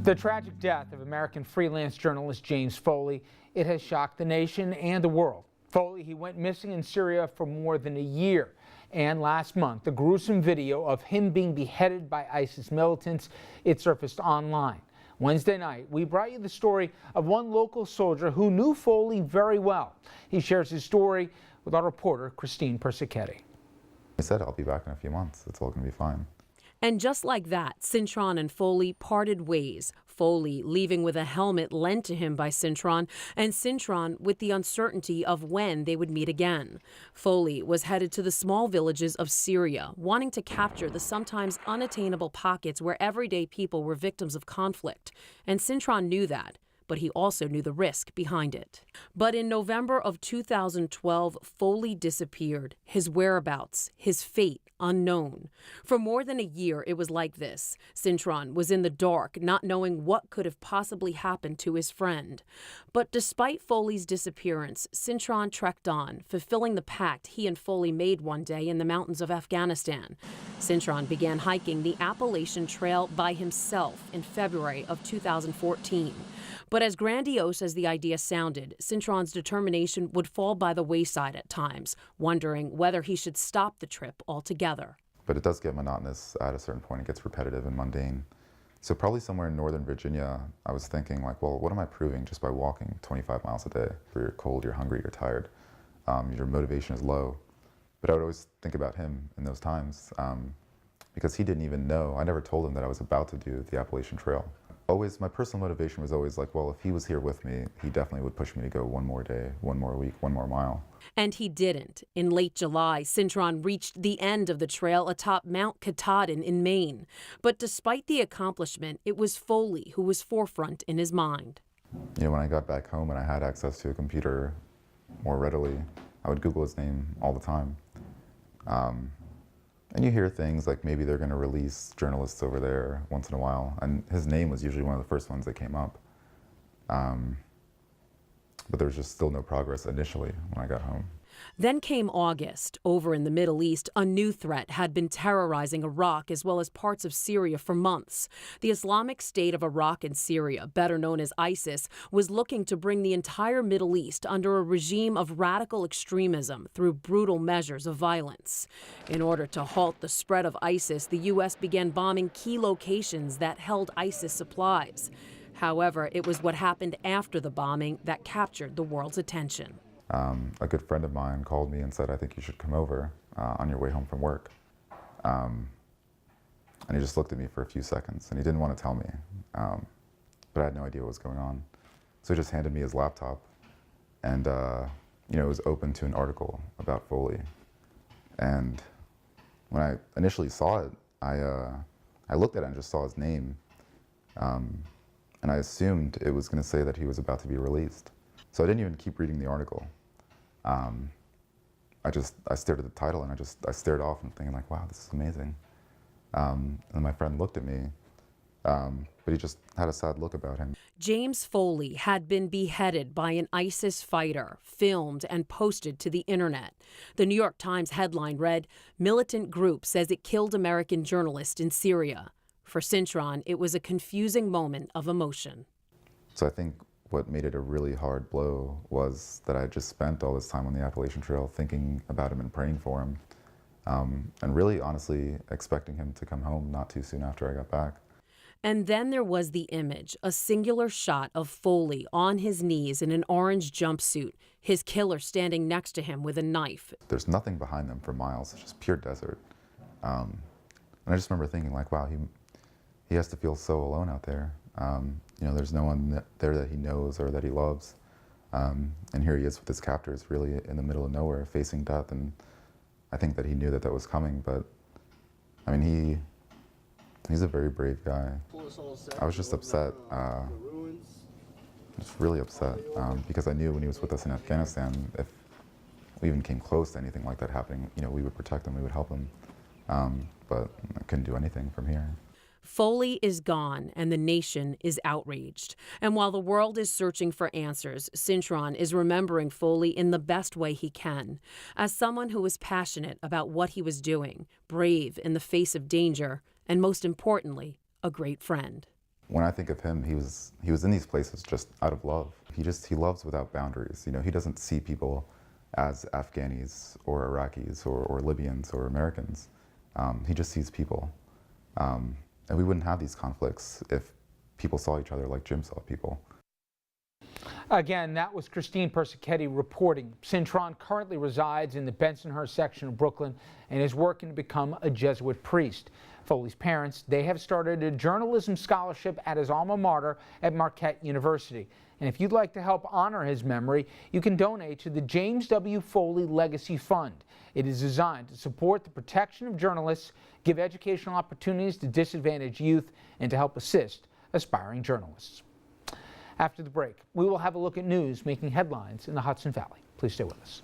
The tragic death of American freelance journalist James Foley, it has shocked the nation and the world. Foley, he went missing in Syria for more than a year. And last month, the gruesome video of him being beheaded by ISIS militants, it surfaced online. Wednesday night, we brought you the story of one local soldier who knew Foley very well. He shares his story with our reporter, Christine Persichetti. He said, "I'll be back in a few months. It's all going to be fine." And just like that, Cintron and Foley parted ways. Foley leaving with a helmet lent to him by Cintron, and Cintron with the uncertainty of when they would meet again. Foley was headed to the small villages of Syria, wanting to capture the sometimes unattainable pockets where everyday people were victims of conflict. And Cintron knew that, but he also knew the risk behind it. But in November of 2012, Foley disappeared. His whereabouts, his fate, unknown. For more than a year, it was like this. Cintron was in the dark, not knowing what could have possibly happened to his friend. But despite Foley's disappearance, Cintron trekked on, fulfilling the pact he and Foley made one day in the mountains of Afghanistan. Cintron began hiking the Appalachian Trail by himself in February of 2014. But as grandiose as the idea sounded, Cintron's determination would fall by the wayside at times, wondering whether he should stop the trip altogether. But it does get monotonous at a certain point. It gets repetitive and mundane. So probably somewhere in Northern Virginia, I was thinking like, well, what am I proving just by walking 25 miles a day? You're cold, you're hungry, you're tired, your motivation is low. But I would always think about him in those times because he didn't even know. I never told him that I was about to do the Appalachian Trail. Always, my personal motivation was always like, well, if he was here with me, he definitely would push me to go one more day, one more week, one more mile. And he didn't. In late July, Cintron reached the end of the trail atop Mount Katahdin in Maine. But despite the accomplishment, it was Foley who was forefront in his mind. You know, when I got back home and I had access to a computer more readily, I would Google his name all the time. And you hear things like maybe they're going to release journalists over there once in a while. And his name was usually one of the first ones that came up. But there was just still no progress initially when I got home. Then came August. Over in the Middle East, a new threat had been terrorizing Iraq as well as parts of Syria for months. The Islamic State of Iraq and Syria, better known as ISIS, was looking to bring the entire Middle East under a regime of radical extremism through brutal measures of violence. In order to halt the spread of ISIS, the U.S. began bombing key locations that held ISIS supplies. However, it was what happened after the bombing that captured the world's attention. A good friend of mine called me and said, "I think you should come over on your way home from work." And he just looked at me for a few seconds, and he didn't want to tell me, but I had no idea what was going on. So he just handed me his laptop, and you know, it was open to an article about Foley. And when I initially saw it, I looked at it and just saw his name, and I assumed it was going to say that he was about to be released. So I didn't even keep reading the article. I stared at the title and I stared off and thinking like, wow, this is amazing. And my friend looked at me, but he just had a sad look about him. James Foley had been beheaded by an ISIS fighter, filmed and posted to the internet. The New York Times headline read, "Militant group says it killed American journalist in Syria." For Cintron, it was a confusing moment of emotion. So I think what made it a really hard blow was that I just spent all this time on the Appalachian Trail thinking about him and praying for him, and really honestly expecting him to come home not too soon after I got back. And then there was the image, a singular shot of Foley on his knees in an orange jumpsuit, his killer standing next to him with a knife. There's nothing behind them for miles, it's just pure desert. And I just remember thinking like, wow, he has to feel so alone out there. You know, there's no one there that he knows or that he loves. And here he is with his captors really in the middle of nowhere facing death. And I think that he knew that that was coming, but I mean, he's a very brave guy. I was just upset, just really upset, because I knew when he was with us in Afghanistan, if we even came close to anything like that happening, you know, we would protect him, we would help him. But I couldn't do anything from here. Foley is gone, and the nation is outraged. And while the world is searching for answers, Cintron is remembering Foley in the best way he can, as someone who was passionate about what he was doing, brave in the face of danger, and most importantly, a great friend. When I think of him, he was in these places just out of love. He loves without boundaries. You know, he doesn't see people as Afghanis or Iraqis or Libyans or Americans. He just sees people. And we wouldn't have these conflicts if people saw each other like Jim saw people. Again, that was Christine Persichetti reporting. Cintron currently resides in the Bensonhurst section of Brooklyn and is working to become a Jesuit priest. Foley's parents, they have started a journalism scholarship at his alma mater at Marquette University. And if you'd like to help honor his memory, you can donate to the James W. Foley Legacy Fund. It is designed to support the protection of journalists, give educational opportunities to disadvantaged youth, and to help assist aspiring journalists. After the break, we will have a look at news making headlines in the Hudson Valley. Please stay with us.